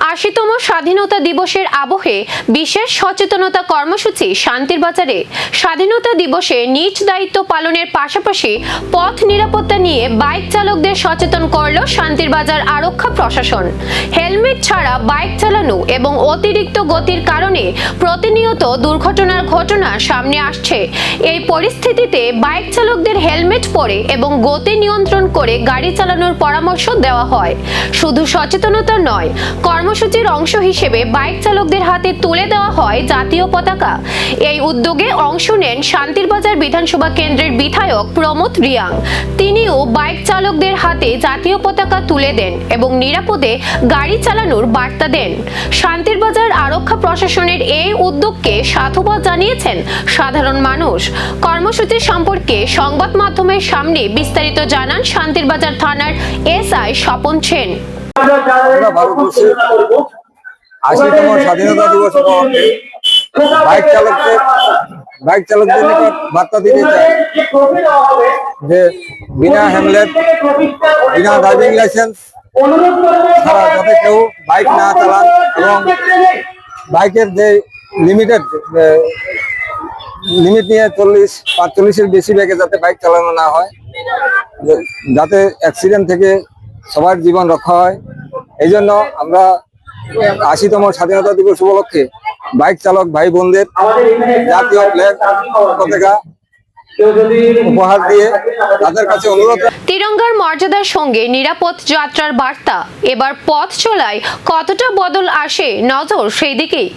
80তম স্বাধীনতা দিবসের আবহে বিশেষ সচেতনতা কর্মসূচি শান্তির বাজারে। স্বাধীনতা দিবসে নিজ দায়িত্ব পালনের পাশাপাশি পথ নিরাপত্তা নিয়ে বাইক চালকদের সচেতন করল শান্তির বাজার আরক্ষা প্রশাসন। হেলমেট ছাড়া বাইক চালানো এবং অতিরিক্ত গতির কারণে প্রতিনিয়ত দুর্ঘটনার ঘটনা সামনে আসছে। এই পরিস্থিতিতে বাইক চালকদের হেলমেট পরে এবং গতি নিয়ন্ত্রণ করে গাড়ি চালানোর পরামর্শ দেওয়া হয়। শুধু সচেতনতা নয়, কর্মসূচির অংশ হিসেবে বাইক চালকদের হাতে তুলে দেওয়া হয় জাতীয় পতাকা। এই উদ্যোগে অংশ নেন শান্তির বাজার বিধানসভা কেন্দ্রের বিধায়ক প্রমোদ রিয়াং। তিনিও বাইক চালকদের হাতে জাতীয় পতাকা তুলে দেন এবং নিরাপদে গাড়ি চালানোর বার্তা দেন। শান্তির বাজার আরক্ষা প্রশাসনের এই উদ্যোগকে সাধুবাদ জানিয়েছেন সাধারণ মানুষ। কর্মসূচি সম্পর্কে সংবাদ মাধ্যমের সামনে বিস্তারিত জানান শান্তির বাজার থানার এসআই স্বপন সেন। ভারতবর্ষের 80তম স্বাধীনতা দিবস উপলক্ষে বাইক চালকদের নিকট বার্তা দিতে চাই যে বিনা হেলমেট, বিনা ড্রাইভিং লাইসেন্স ছাড়া যাতে কেউ বাইক না চালান এবং বাইকের যে লিমিট নিয়ে 40-45-এর বেশি বেগে যাতে বাইক চালানো না হয়, যাতে অ্যাক্সিডেন্ট থেকে সবার জীবন রক্ষা হয়। এই জন্য আমরা 80তম স্বাধীনতা দিবস উপলক্ষে বাইক চালক ভাই বোনদের জাতীয় ফ্ল্যাগ পতাকা উপহার দিয়ে তাদের কাছে অনুরোধ। তিরঙ্গার মর্যাদার সঙ্গে নিরাপদ যাত্রার বার্তা। এবার পথ চলায় কতটা বদল আসে, নজর সেই দিকেই।